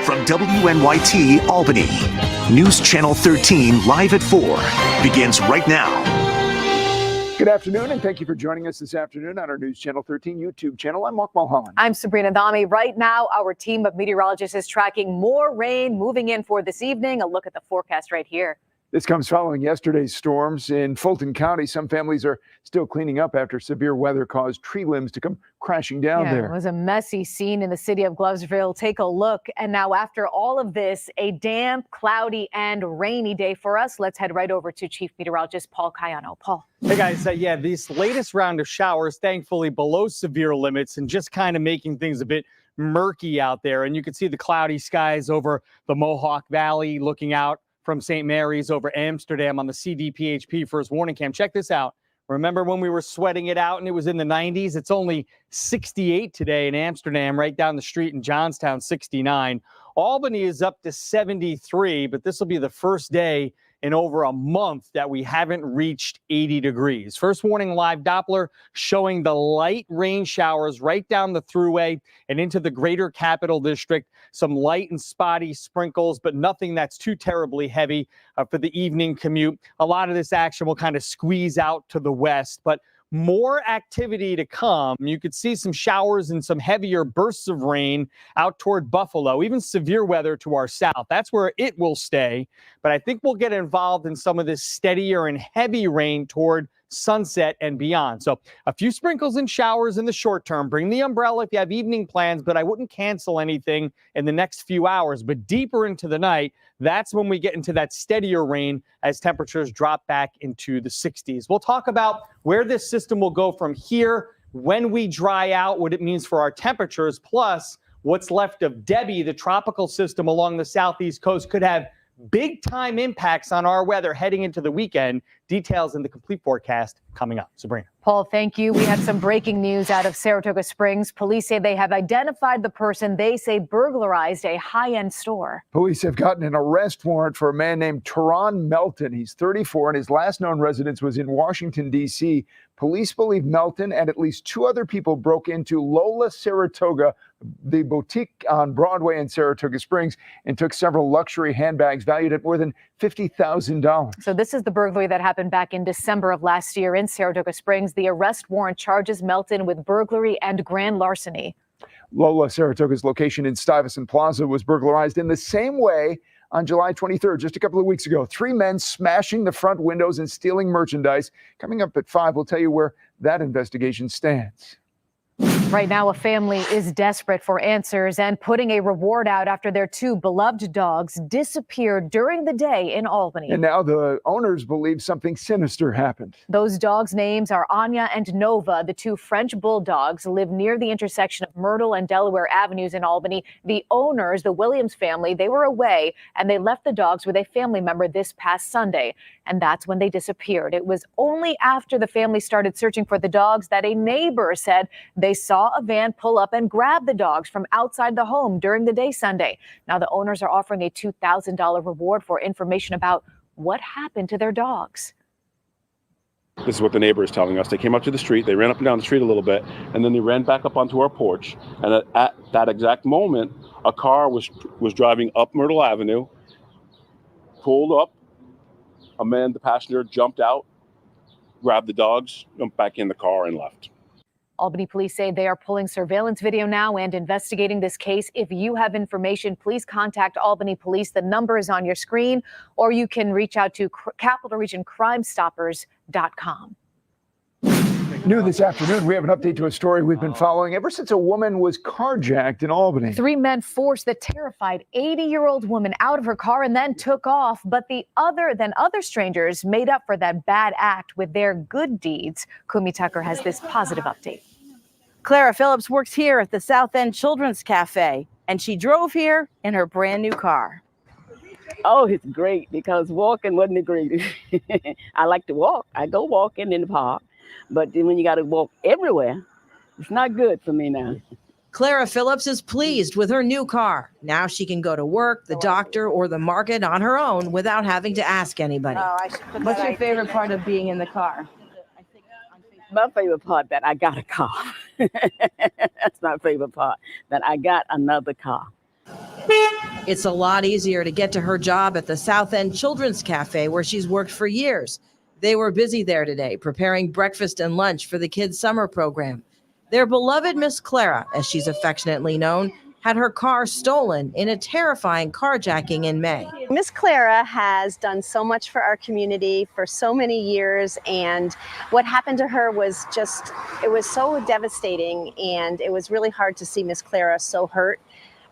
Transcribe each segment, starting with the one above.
From WNYT Albany, News Channel 13 live at 4 begins right now. Good afternoon, and thank you for joining us this afternoon on our News Channel 13 YouTube channel. I'm Mark Mulholland. I'm Sabrina Dhami. Right now, our team of meteorologists is tracking more rain moving in for this evening. A look at the forecast right here. This comes following yesterday's storms in Fulton County. Some families are still cleaning up after severe weather caused tree limbs to come crashing down there. It was a messy scene in the city of Gloversville. Take a look. And now after all of this, a damp, cloudy, and rainy day for us. Let's head right over to Chief Meteorologist Paul Cayano. Paul. Hey guys, this latest round of showers, thankfully below severe limits and just kind of making things a bit murky out there. And you can see the cloudy skies over the Mohawk Valley looking out from St. Mary's over Amsterdam on the CDPHP first warning cam. Check this out. Remember when we were sweating it out and it was in the 90s? It's only 68 today in Amsterdam, right down the street in Johnstown, 69. Albany is up to 73, but this will be the first day in over a month that we haven't reached 80 degrees. First warning live Doppler showing the light rain showers right down the thruway and into the greater capital district. Some light and spotty sprinkles, but nothing that's too terribly heavy for the evening commute. A lot of this action will kind of squeeze out to the west, but more activity to come. You could see some showers and some heavier bursts of rain out toward Buffalo, even severe weather to our south. That's where it will stay. But I think we'll get involved in some of this steadier and heavy rain toward sunset and beyond. So a few sprinkles and showers in the short term. Bring the umbrella if you have evening plans, but I wouldn't cancel anything in the next few hours. But deeper into the night, that's when we get into that steadier rain as temperatures drop back into the 60s. We'll talk about where this system will go from here, when we dry out, what it means for our temperatures, plus what's left of Debbie, the tropical system along the southeast coast, could have big time impacts on our weather heading into the weekend. Details in the complete forecast coming up. Sabrina. Paul, thank you. We have some breaking news out of Saratoga Springs. Police say they have identified the person they say burglarized a high-end store. Police have gotten an arrest warrant for a man named Teron Melton. He's 34 and his last known residence was in Washington, D.C. Police believe Melton and at least two other people broke into Lola Saratoga, the boutique on Broadway in Saratoga Springs, and took several luxury handbags valued at more than $50,000. So this is the burglary that happened back in December of last year in Saratoga Springs. The arrest warrant charges Melton with burglary and grand larceny. Lola Saratoga's location in Stuyvesant Plaza was burglarized in the same way on July 23rd, just a couple of weeks ago. Three men smashing the front windows and stealing merchandise. Coming up at 5, we'll tell you where that investigation stands. Right now, a family is desperate for answers and putting a reward out after their two beloved dogs disappeared during the day in Albany. And now the owners believe something sinister happened. Those dogs' names are Anya and Nova. The two French bulldogs live near the intersection of Myrtle and Delaware Avenues in Albany. The owners, the Williams family, they were away and they left the dogs with a family member this past Sunday. And that's when they disappeared. It was only after the family started searching for the dogs that a neighbor said they saw a van pull up and grab the dogs from outside the home during the day Sunday. Now the owners are offering a $2,000 reward for information about what happened to their dogs. This is what the neighbor is telling us. They came up to the street, they ran up and down the street a little bit, and then they ran back up onto our porch. And at that exact moment, a car was driving up Myrtle Avenue, pulled up. A man, the passenger, jumped out, grabbed the dogs, jumped back in the car, and left. Albany police say they are pulling surveillance video now and investigating this case. If you have information, please contact Albany Police. The number is on your screen, or you can reach out to capitalregioncrimestoppers.com. New this afternoon, we have an update to a story we've been following ever since a woman was carjacked in Albany. 3 men forced the terrified 80-year-old woman out of her car and then took off. But other strangers made up for that bad act with their good deeds. Kumi Tucker has this positive update. Clara Phillips works here at the South End Children's Cafe, and she drove here in her brand new car. Oh, it's great because walking wasn't the greatest. I like to walk. I go walking in the park. But then when you got to walk everywhere, it's not good for me now. Clara Phillips is pleased with her new car. Now she can go to work, the doctor, or the market on her own without having to ask anybody. What's your favorite part of being in the car? My favorite part that I got a car. That's my favorite part, that I got another car. It's a lot easier to get to her job at the South End Children's Cafe, where she's worked for years. They were busy there today, preparing breakfast and lunch for the kids' summer program. Their beloved Miss Clara, as she's affectionately known, had her car stolen in a terrifying carjacking in May. Miss Clara has done so much for our community for so many years, and what happened to her was it was so devastating, and it was really hard to see Miss Clara so hurt.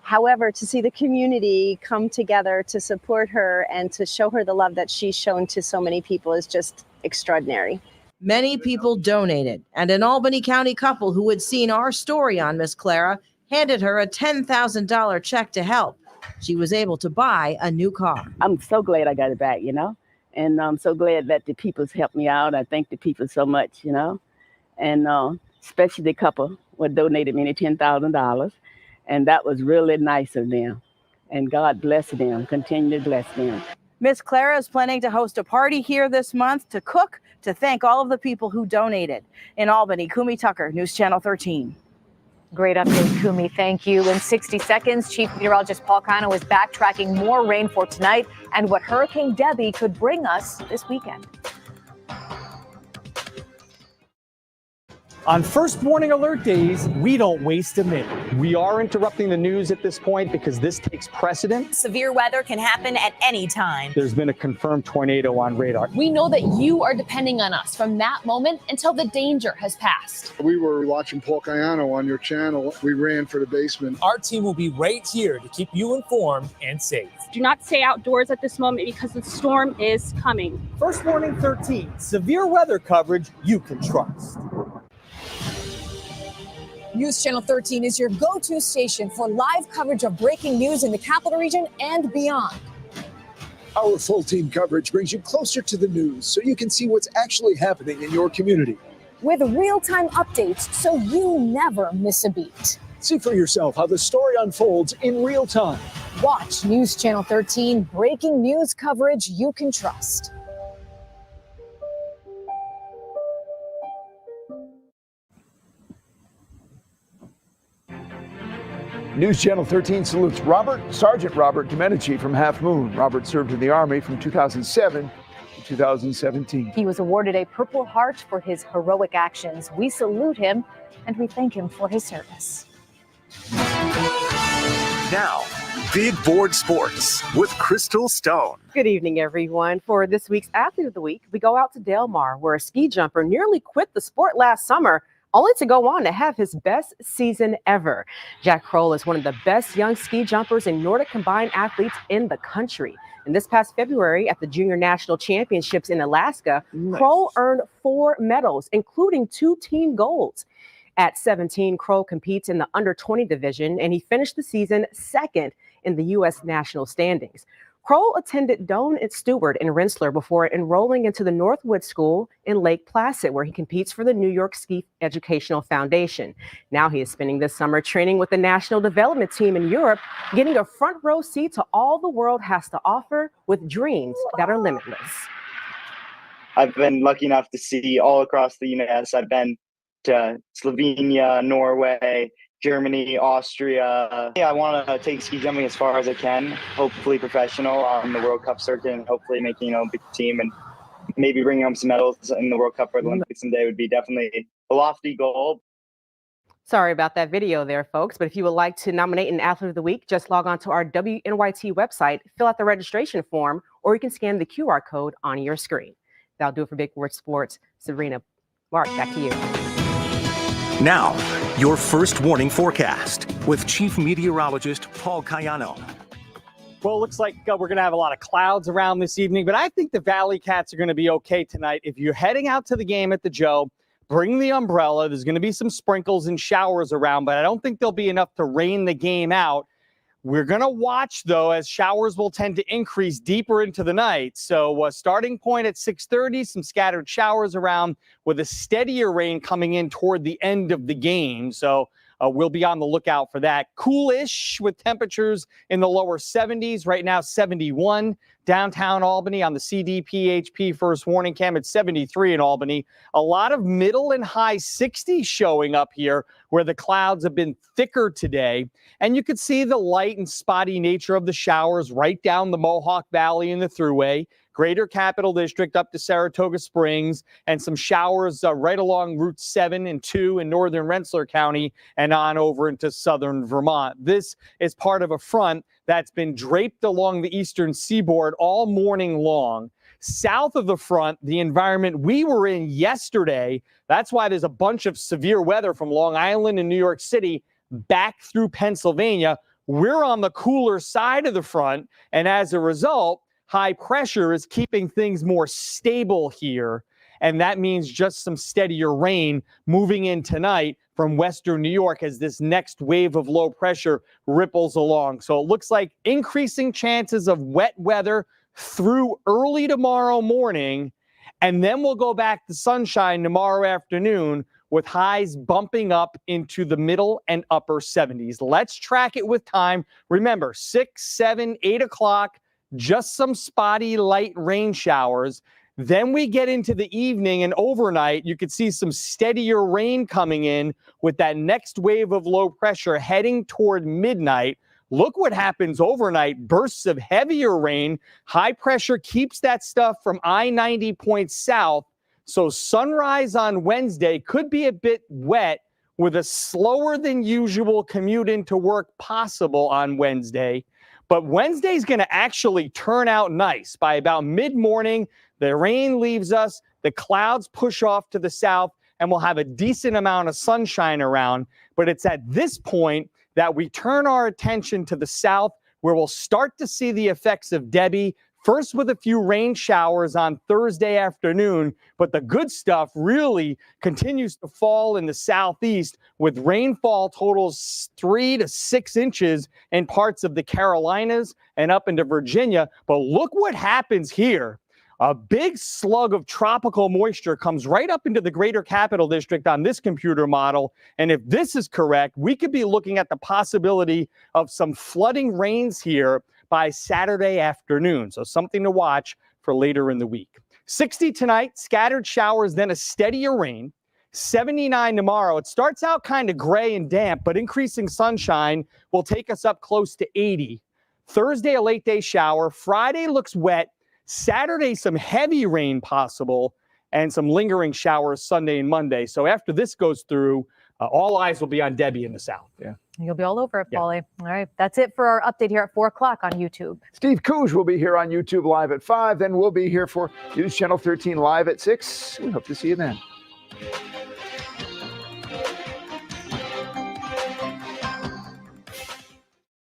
However, to see the community come together to support her and to show her the love that she's shown to so many people is just extraordinary. Many people donated, and an Albany County couple who had seen our story on Miss Clara handed her a $10,000 check to help. She was able to buy a new car. I'm so glad I got it back, and I'm so glad that the people's helped me out. I thank the people so much, and especially the couple who donated me the $10,000. And that was really nice of them. And God bless them, continue to bless them. Miss Clara is planning to host a party here this month to cook to thank all of the people who donated. In Albany, Kumi Tucker, News Channel 13. Great update, Kumi. Thank you. In 60 seconds, Chief Meteorologist Paul Kano is backtracking more rain for tonight and what Hurricane Debbie could bring us this weekend. On first warning alert days, we don't waste a minute. We are interrupting the news at this point because this takes precedent. Severe weather can happen at any time. There's been a confirmed tornado on radar. We know that you are depending on us from that moment until the danger has passed. We were watching Paul Cayano on your channel. We ran for the basement. Our team will be right here to keep you informed and safe. Do not stay outdoors at this moment because the storm is coming. First warning 13, severe weather coverage you can trust. News Channel 13 is your go-to station for live coverage of breaking news in the capital region and beyond. Our full team coverage brings you closer to the news so you can see what's actually happening in your community. With real-time updates so you never miss a beat. See for yourself how the story unfolds in real time. Watch News Channel 13, breaking news coverage you can trust. News Channel 13 salutes Sergeant Robert Domenici from Half Moon. Robert served in the Army from 2007 to 2017. He was awarded a Purple Heart for his heroic actions. We salute him and we thank him for his service. Now, Big Board Sports with Crystal Stone. Good evening, everyone. For this week's Athlete of the Week, we go out to Del Mar, where a ski jumper nearly quit the sport last summer only to go on to have his best season ever. Jack Kroll is one of the best young ski jumpers and Nordic combined athletes in the country. And this past February at the Junior National Championships in Alaska, Kroll earned 4 medals, including 2 team golds. At 17, Kroll competes in the under-20 division, and he finished the season second in the U.S. national standings. Kroll attended Doane and Stewart in Rensselaer before enrolling into the Northwood School in Lake Placid, where he competes for the New York Ski Educational Foundation. Now he is spending this summer training with the national development team in Europe, getting a front row seat to all the world has to offer with dreams that are limitless. I've been lucky enough to see all across the U.S. I've been to Slovenia, Norway, Germany, Austria. I want to take ski jumping as far as I can, hopefully professional on the World Cup circuit, and hopefully making a big team and maybe bringing home some medals in the World Cup or the Olympics someday would be definitely a lofty goal. Sorry about that video there, folks, but if you would like to nominate an Athlete of the Week, just log on to our WNYT website, fill out the registration form, or you can scan the QR code on your screen. That'll do it for Big Word Sports. Sabrina, Mark, back to you. Now, your first warning forecast with Chief Meteorologist Paul Cayano. Well, it looks like we're going to have a lot of clouds around this evening, but I think the Valley Cats are going to be okay tonight. If you're heading out to the game at the Joe, bring the umbrella. There's going to be some sprinkles and showers around, but I don't think there'll be enough to rain the game out. We're going to watch, though, as showers will tend to increase deeper into the night. So starting point at 6:30, some scattered showers around with a steadier rain coming in toward the end of the game. So we'll be on the lookout for that. Coolish with temperatures in the lower 70s. Right now, 71. Downtown Albany on the CDPHP first warning cam at 73 in Albany. A lot of middle and high 60s showing up here where the clouds have been thicker today. And you could see the light and spotty nature of the showers right down the Mohawk Valley and the Thruway. Greater Capital District up to Saratoga Springs, and some showers right along Route 7 and 2 in northern Rensselaer County and on over into southern Vermont. This is part of a front that's been draped along the eastern seaboard all morning long. South of the front, the environment we were in yesterday, that's why there's a bunch of severe weather from Long Island and New York City back through Pennsylvania. We're on the cooler side of the front, and as a result, high pressure is keeping things more stable here, and that means just some steadier rain moving in tonight from western New York as this next wave of low pressure ripples along. So it looks like increasing chances of wet weather through early tomorrow morning, and then we'll go back to sunshine tomorrow afternoon with highs bumping up into the middle and upper 70s. Let's track it with time. Remember, 6, 7, 8 o'clock, just some spotty light rain showers. Then we get into the evening and overnight, you could see some steadier rain coming in with that next wave of low pressure heading toward midnight. Look what happens overnight. Bursts of heavier rain. High pressure keeps that stuff from I-90 points south. So sunrise on Wednesday could be a bit wet with a slower than usual commute into work possible on Wednesday. But Wednesday's going to actually turn out nice. By about mid-morning, the rain leaves us, the clouds push off to the south, and we'll have a decent amount of sunshine around. But it's at this point that we turn our attention to the south, where we'll start to see the effects of Debbie, first with a few rain showers on Thursday afternoon, but the good stuff really continues to fall in the southeast with rainfall totals 3 to 6 inches in parts of the Carolinas and up into Virginia. But look what happens here. A big slug of tropical moisture comes right up into the Greater Capital District on this computer model. And if this is correct, we could be looking at the possibility of some flooding rains here by Saturday afternoon. So something to watch for later in the week. 60 tonight, scattered showers, then a steadier rain. 79 tomorrow. It starts out kind of gray and damp, but increasing sunshine will take us up close to 80. Thursday, a late day shower. Friday looks wet. Saturday, some heavy rain possible and some lingering showers Sunday and Monday. So after this goes through, all eyes will be on Debbie in the south. Yeah. You'll be all over it, Paulie. All right. That's it for our update here at 4 o'clock on YouTube. Steve Cooge will be here on YouTube live at 5. Then we'll be here for News Channel 13 live at 6. We hope to see you then.